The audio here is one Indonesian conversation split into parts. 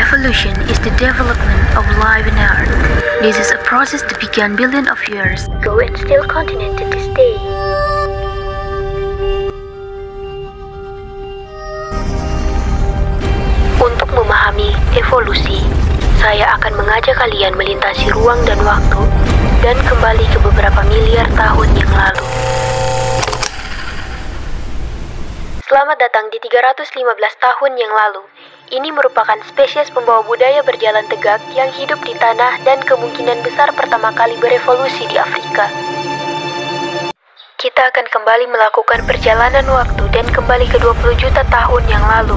Evolution is the development of life on Earth. This is a process that began billions of years ago and still continues to this day. Untuk memahami evolusi, saya akan mengajak kalian melintasi ruang dan waktu dan kembali ke beberapa miliar tahun yang lalu. Selamat datang di 315 tahun yang lalu. Ini merupakan spesies pembawa budaya berjalan tegak yang hidup di tanah dan kemungkinan besar pertama kali berevolusi di Afrika. Kita akan kembali melakukan perjalanan waktu dan kembali ke 20 juta tahun yang lalu,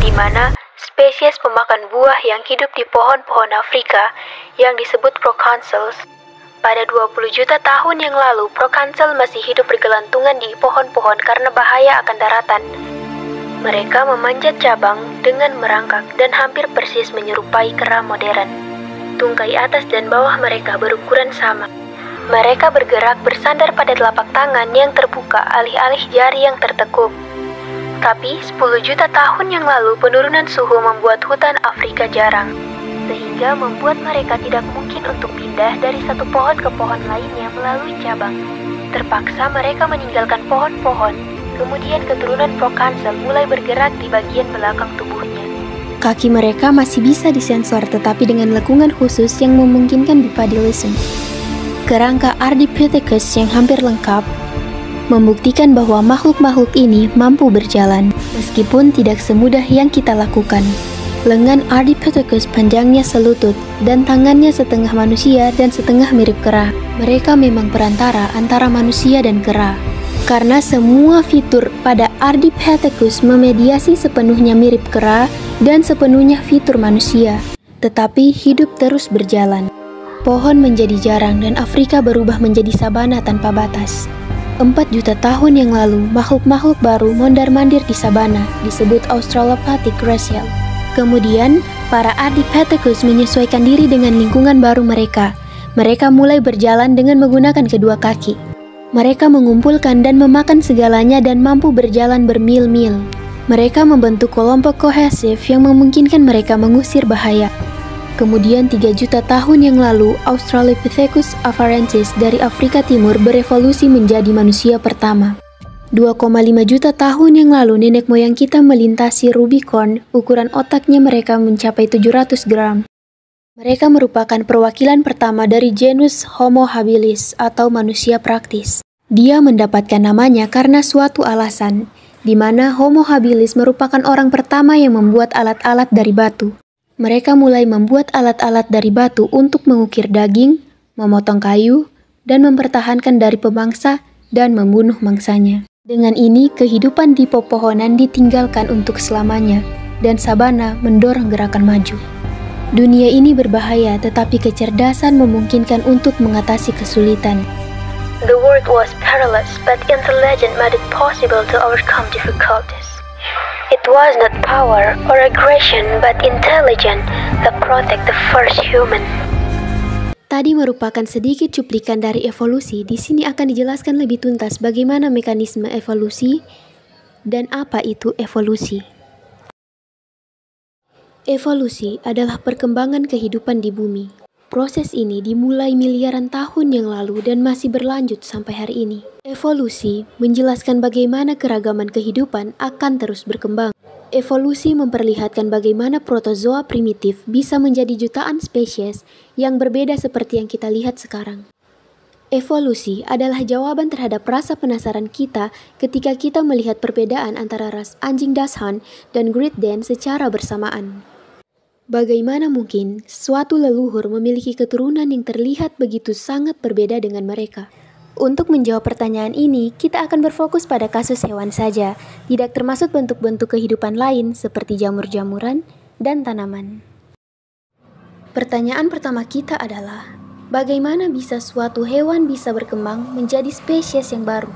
di mana spesies pemakan buah yang hidup di pohon-pohon Afrika yang disebut proconsuls. Pada 20 juta tahun yang lalu, proconsul masih hidup bergelantungan di pohon-pohon karena bahaya akan daratan. Mereka memanjat cabang dengan merangkak dan hampir persis menyerupai kera modern. Tungkai atas dan bawah mereka berukuran sama. Mereka bergerak bersandar pada telapak tangan yang terbuka alih-alih jari yang tertekuk. Tapi 10 juta tahun yang lalu penurunan suhu membuat hutan Afrika jarang, sehingga membuat mereka tidak mungkin untuk pindah dari satu pohon ke pohon lainnya melalui cabang. Terpaksa mereka meninggalkan pohon-pohon. Kemudian keturunan proconsul mulai bergerak di bagian belakang tubuhnya. Kaki mereka masih bisa disensor tetapi dengan lekungan khusus yang memungkinkan bipedalisme. Kerangka Ardipithecus yang hampir lengkap membuktikan bahwa makhluk-makhluk ini mampu berjalan, meskipun tidak semudah yang kita lakukan. Lengan Ardipithecus panjangnya selutut dan tangannya setengah manusia dan setengah mirip kera. Mereka memang perantara antara manusia dan kera. Karena semua fitur pada Ardipithecus memediasi sepenuhnya mirip kera dan sepenuhnya fitur manusia, tetapi hidup terus berjalan. Pohon menjadi jarang dan Afrika berubah menjadi sabana tanpa batas. 4 juta tahun yang lalu, makhluk-makhluk baru mondar-mandir di sabana, disebut Australopithecus glacial. Kemudian, para Ardipithecus menyesuaikan diri dengan lingkungan baru mereka. Mereka mulai berjalan dengan menggunakan kedua kaki. Mereka mengumpulkan dan memakan segalanya dan mampu berjalan bermil-mil. Mereka membentuk kelompok kohesif yang memungkinkan mereka mengusir bahaya. Kemudian 3 juta tahun yang lalu, Australopithecus afarensis dari Afrika Timur berevolusi menjadi manusia pertama. 2,5 juta tahun yang lalu, nenek moyang kita melintasi Rubicon, ukuran otaknya mereka mencapai 700 gram. Mereka merupakan perwakilan pertama dari genus Homo habilis atau manusia praktis. Dia mendapatkan namanya karena suatu alasan, di mana Homo habilis merupakan orang pertama yang membuat alat-alat dari batu. Mereka mulai membuat alat-alat dari batu untuk mengukir daging, memotong kayu, dan mempertahankan dari pemangsa dan membunuh mangsanya. Dengan ini, kehidupan di pepohonan ditinggalkan untuk selamanya, dan sabana mendorong gerakan maju. Dunia ini berbahaya, tetapi kecerdasan memungkinkan untuk mengatasi kesulitan. The world was perilous, but intelligence made it possible to overcome difficulties. It was not power or aggression, but intelligence that protect the first human. Tadi merupakan sedikit cuplikan dari evolusi. Di sini akan dijelaskan lebih tuntas bagaimana mekanisme evolusi dan apa itu evolusi. Evolusi adalah perkembangan kehidupan di bumi. Proses ini dimulai miliaran tahun yang lalu dan masih berlanjut sampai hari ini. Evolusi menjelaskan bagaimana keragaman kehidupan akan terus berkembang. Evolusi memperlihatkan bagaimana protozoa primitif bisa menjadi jutaan spesies yang berbeda seperti yang kita lihat sekarang. Evolusi adalah jawaban terhadap rasa penasaran kita ketika kita melihat perbedaan antara ras anjing Dachshund dan Great Dane secara bersamaan. Bagaimana mungkin suatu leluhur memiliki keturunan yang terlihat begitu sangat berbeda dengan mereka? Untuk menjawab pertanyaan ini, kita akan berfokus pada kasus hewan saja, tidak termasuk bentuk-bentuk kehidupan lain seperti jamur-jamuran dan tanaman. Pertanyaan pertama kita adalah, bagaimana bisa suatu hewan bisa berkembang menjadi spesies yang baru?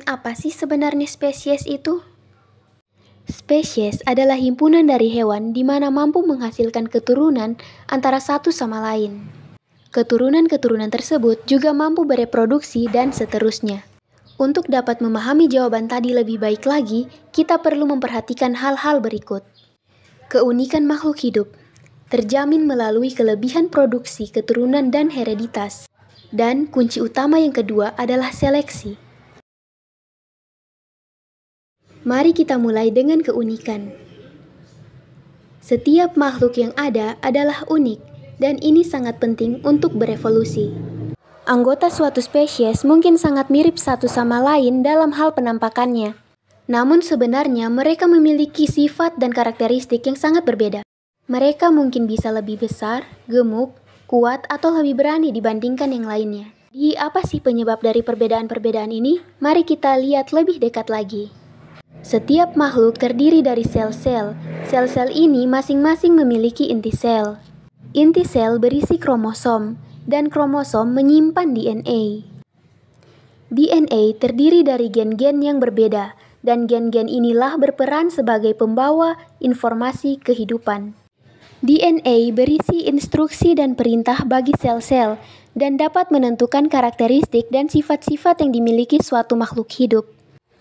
Apa sih sebenarnya spesies itu? Spesies adalah himpunan dari hewan di mana mampu menghasilkan keturunan antara satu sama lain. Keturunan-keturunan tersebut juga mampu bereproduksi dan seterusnya. Untuk dapat memahami jawaban tadi lebih baik lagi, kita perlu memperhatikan hal-hal berikut. Keunikan makhluk hidup terjamin melalui kelebihan produksi, keturunan, dan hereditas. Dan kunci utama yang kedua adalah seleksi. Mari kita mulai dengan keunikan. Setiap makhluk yang ada adalah unik, dan ini sangat penting untuk berevolusi. Anggota suatu spesies mungkin sangat mirip satu sama lain dalam hal penampakannya. Namun sebenarnya mereka memiliki sifat dan karakteristik yang sangat berbeda. Mereka mungkin bisa lebih besar, gemuk, kuat, atau lebih berani dibandingkan yang lainnya. Di apa sih penyebab dari perbedaan-perbedaan ini? Mari kita lihat lebih dekat lagi. Setiap makhluk terdiri dari sel-sel. Sel-sel ini masing-masing memiliki inti sel. Inti sel berisi kromosom, dan kromosom menyimpan DNA. DNA terdiri dari gen-gen yang berbeda, dan gen-gen inilah berperan sebagai pembawa informasi kehidupan. DNA berisi instruksi dan perintah bagi sel-sel, dan dapat menentukan karakteristik dan sifat-sifat yang dimiliki suatu makhluk hidup.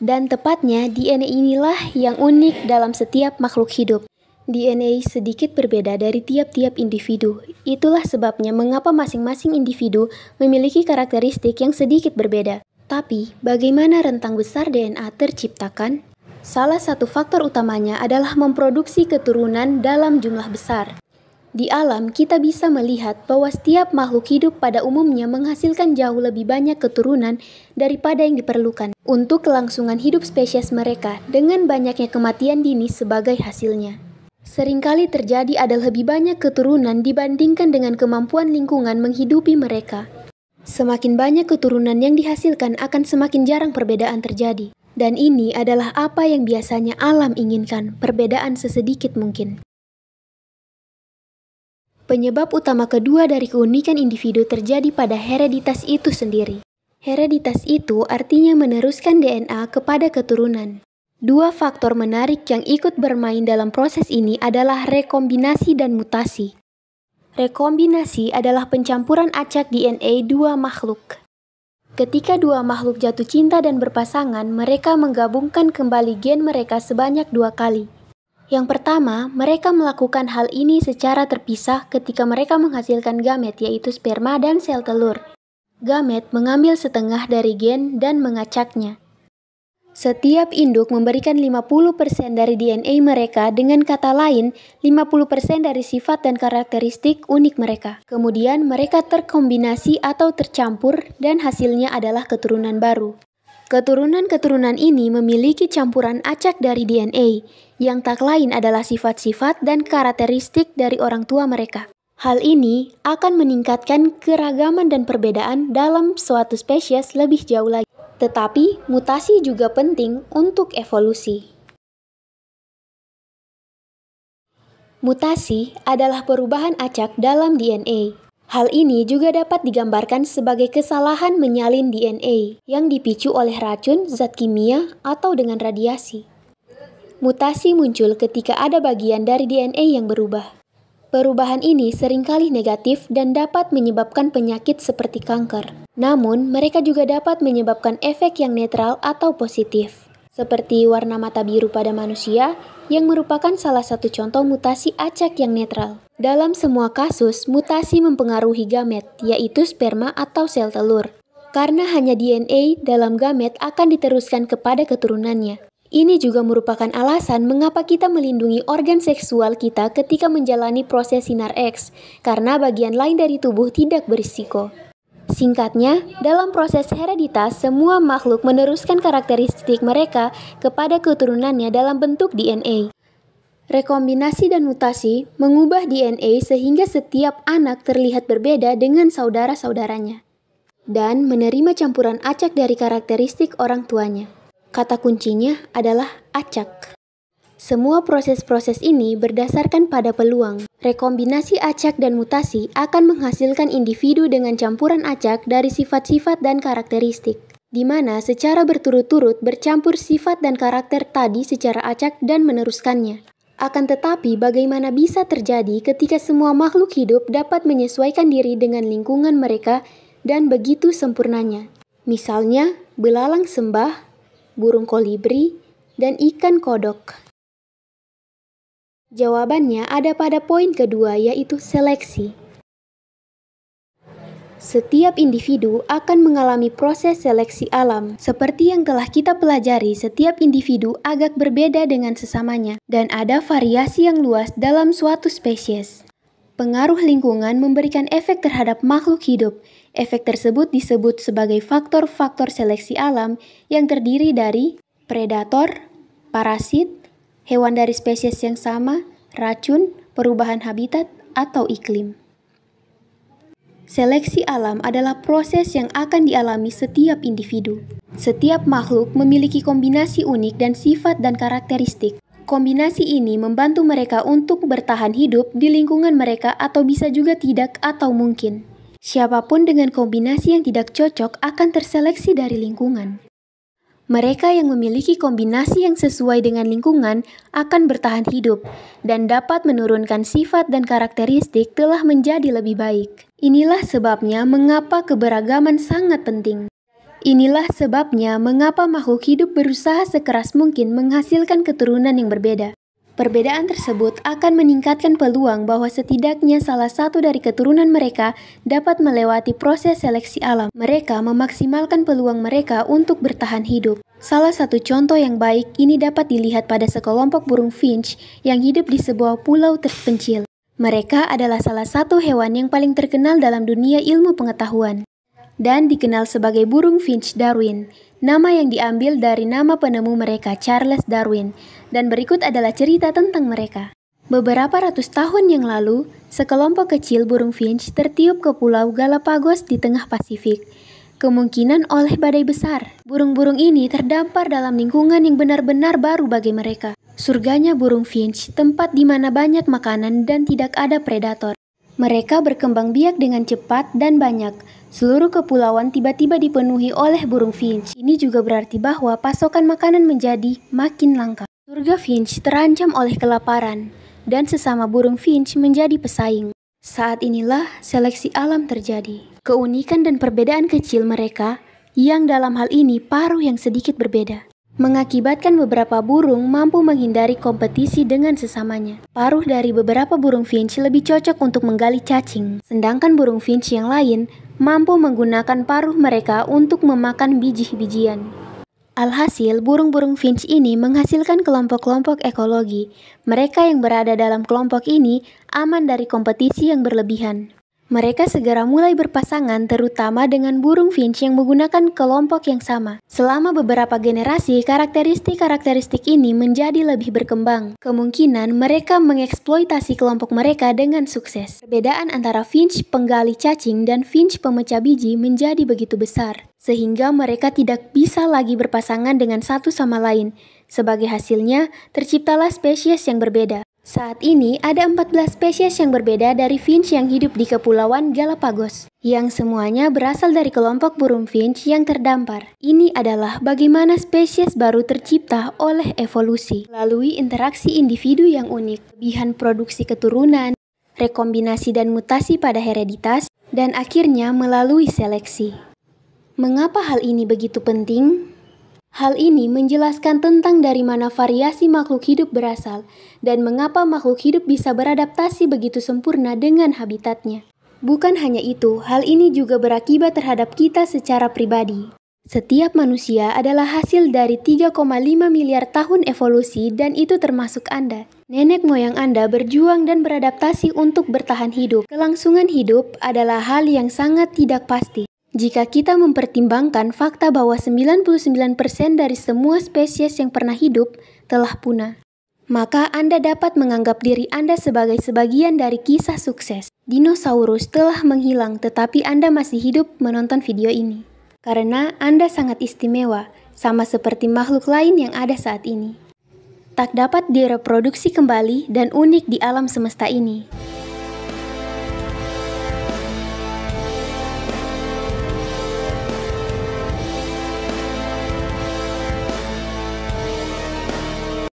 Dan tepatnya, DNA inilah yang unik dalam setiap makhluk hidup. DNA sedikit berbeda dari tiap-tiap individu. Itulah sebabnya mengapa masing-masing individu memiliki karakteristik yang sedikit berbeda. Tapi, bagaimana rentang besar DNA terciptakan? Salah satu faktor utamanya adalah memproduksi keturunan dalam jumlah besar. Di alam, kita bisa melihat bahwa setiap makhluk hidup pada umumnya menghasilkan jauh lebih banyak keturunan daripada yang diperlukan untuk kelangsungan hidup spesies mereka, dengan banyaknya kematian dini sebagai hasilnya. Seringkali terjadi ada lebih banyak keturunan dibandingkan dengan kemampuan lingkungan menghidupi mereka. Semakin banyak keturunan yang dihasilkan akan semakin jarang perbedaan terjadi. Dan ini adalah apa yang biasanya alam inginkan, perbedaan sesedikit mungkin. Penyebab utama kedua dari keunikan individu terjadi pada hereditas itu sendiri. Hereditas itu artinya meneruskan DNA kepada keturunan. Dua faktor menarik yang ikut bermain dalam proses ini adalah rekombinasi dan mutasi. Rekombinasi adalah pencampuran acak DNA dua makhluk. Ketika dua makhluk jatuh cinta dan berpasangan, mereka menggabungkan kembali gen mereka sebanyak 2 kali. Yang pertama, mereka melakukan hal ini secara terpisah ketika mereka menghasilkan gamet, yaitu sperma dan sel telur. Gamet mengambil setengah dari gen dan mengacaknya. Setiap induk memberikan 50% dari DNA mereka, dengan kata lain, 50% dari sifat dan karakteristik unik mereka. Kemudian mereka terkombinasi atau tercampur dan hasilnya adalah keturunan baru. Keturunan-keturunan ini memiliki campuran acak dari DNA, yang tak lain adalah sifat-sifat dan karakteristik dari orang tua mereka. Hal ini akan meningkatkan keragaman dan perbedaan dalam suatu spesies lebih jauh lagi. Tetapi, mutasi juga penting untuk evolusi. Mutasi adalah perubahan acak dalam DNA. Hal ini juga dapat digambarkan sebagai kesalahan menyalin DNA yang dipicu oleh racun, zat kimia, atau dengan radiasi. Mutasi muncul ketika ada bagian dari DNA yang berubah. Perubahan ini seringkali negatif dan dapat menyebabkan penyakit seperti kanker. Namun, mereka juga dapat menyebabkan efek yang netral atau positif, seperti warna mata biru pada manusia, yang merupakan salah satu contoh mutasi acak yang netral. Dalam semua kasus, mutasi mempengaruhi gamet, yaitu sperma atau sel telur, karena hanya DNA dalam gamet akan diteruskan kepada keturunannya. Ini juga merupakan alasan mengapa kita melindungi organ seksual kita ketika menjalani proses sinar X, karena bagian lain dari tubuh tidak berisiko. Singkatnya, dalam proses hereditas, semua makhluk meneruskan karakteristik mereka kepada keturunannya dalam bentuk DNA. Rekombinasi dan mutasi mengubah DNA sehingga setiap anak terlihat berbeda dengan saudara-saudaranya, dan menerima campuran acak dari karakteristik orang tuanya. Kata kuncinya adalah acak. Semua proses-proses ini berdasarkan pada peluang. Rekombinasi acak dan mutasi akan menghasilkan individu dengan campuran acak dari sifat-sifat dan karakteristik, di mana secara berturut-turut bercampur sifat dan karakter tadi secara acak dan meneruskannya. Akan tetapi, bagaimana bisa terjadi ketika semua makhluk hidup dapat menyesuaikan diri dengan lingkungan mereka dan begitu sempurnanya? Misalnya, belalang sembah, burung kolibri, dan ikan kodok. Jawabannya ada pada poin kedua, yaitu seleksi. Setiap individu akan mengalami proses seleksi alam. Seperti yang telah kita pelajari, setiap individu agak berbeda dengan sesamanya, dan ada variasi yang luas dalam suatu spesies. Pengaruh lingkungan memberikan efek terhadap makhluk hidup. Efek tersebut disebut sebagai faktor-faktor seleksi alam yang terdiri dari predator, parasit, hewan dari spesies yang sama, racun, perubahan habitat, atau iklim. Seleksi alam adalah proses yang akan dialami setiap individu. Setiap makhluk memiliki kombinasi unik dan sifat dan karakteristik. Kombinasi ini membantu mereka untuk bertahan hidup di lingkungan mereka atau bisa juga tidak atau mungkin. Siapapun dengan kombinasi yang tidak cocok akan terseleksi dari lingkungan. Mereka yang memiliki kombinasi yang sesuai dengan lingkungan akan bertahan hidup dan dapat menurunkan sifat dan karakteristik telah menjadi lebih baik. Inilah sebabnya mengapa keberagaman sangat penting. Inilah sebabnya mengapa makhluk hidup berusaha sekeras mungkin menghasilkan keturunan yang berbeda. Perbedaan tersebut akan meningkatkan peluang bahwa setidaknya salah satu dari keturunan mereka dapat melewati proses seleksi alam. Mereka memaksimalkan peluang mereka untuk bertahan hidup. Salah satu contoh yang baik ini dapat dilihat pada sekelompok burung finch yang hidup di sebuah pulau terpencil. Mereka adalah salah satu hewan yang paling terkenal dalam dunia ilmu pengetahuan dan dikenal sebagai burung finch Darwin, nama yang diambil dari nama penemu mereka, Charles Darwin. Dan berikut adalah cerita tentang mereka. Beberapa ratus tahun yang lalu, sekelompok kecil burung finch tertiup ke Pulau Galapagos di tengah Pasifik. Kemungkinan oleh badai besar. Burung-burung ini terdampar dalam lingkungan yang benar-benar baru bagi mereka. Surganya burung finch, tempat di mana banyak makanan dan tidak ada predator. Mereka berkembang biak dengan cepat dan banyak. Seluruh kepulauan tiba-tiba dipenuhi oleh burung finch. Ini juga berarti bahwa pasokan makanan menjadi makin langka. Surga finch terancam oleh kelaparan, dan sesama burung finch menjadi pesaing. Saat inilah seleksi alam terjadi. Keunikan dan perbedaan kecil mereka, yang dalam hal ini paruh yang sedikit berbeda, mengakibatkan beberapa burung mampu menghindari kompetisi dengan sesamanya. Paruh dari beberapa burung finch lebih cocok untuk menggali cacing, sedangkan burung finch yang lain mampu menggunakan paruh mereka untuk memakan biji-bijian. Alhasil, burung-burung finch ini menghasilkan kelompok-kelompok ekologi. Mereka yang berada dalam kelompok ini aman dari kompetisi yang berlebihan. Mereka segera mulai berpasangan terutama dengan burung finch yang menggunakan kelompok yang sama. Selama beberapa generasi, karakteristik-karakteristik ini menjadi lebih berkembang. Kemungkinan mereka mengeksploitasi kelompok mereka dengan sukses. Perbedaan antara finch penggali cacing dan finch pemecah biji menjadi begitu besar, sehingga mereka tidak bisa lagi berpasangan dengan satu sama lain. Sebagai hasilnya, terciptalah spesies yang berbeda. Saat ini ada 14 spesies yang berbeda dari finch yang hidup di Kepulauan Galapagos, yang semuanya berasal dari kelompok burung finch yang terdampar. Ini adalah bagaimana spesies baru tercipta oleh evolusi, melalui interaksi individu yang unik, kelebihan produksi keturunan, rekombinasi dan mutasi pada hereditas, dan akhirnya melalui seleksi. Mengapa hal ini begitu penting? Hal ini menjelaskan tentang dari mana variasi makhluk hidup berasal dan mengapa makhluk hidup bisa beradaptasi begitu sempurna dengan habitatnya. Bukan hanya itu, hal ini juga berakibat terhadap kita secara pribadi. Setiap manusia adalah hasil dari 3,5 miliar tahun evolusi dan itu termasuk Anda. Nenek moyang Anda berjuang dan beradaptasi untuk bertahan hidup. Kelangsungan hidup adalah hal yang sangat tidak pasti. Jika kita mempertimbangkan fakta bahwa 99% dari semua spesies yang pernah hidup telah punah, maka Anda dapat menganggap diri Anda sebagai sebagian dari kisah sukses. Dinosaurus telah menghilang tetapi Anda masih hidup menonton video ini. Karena Anda sangat istimewa, sama seperti makhluk lain yang ada saat ini. Tak dapat direproduksi kembali dan unik di alam semesta ini.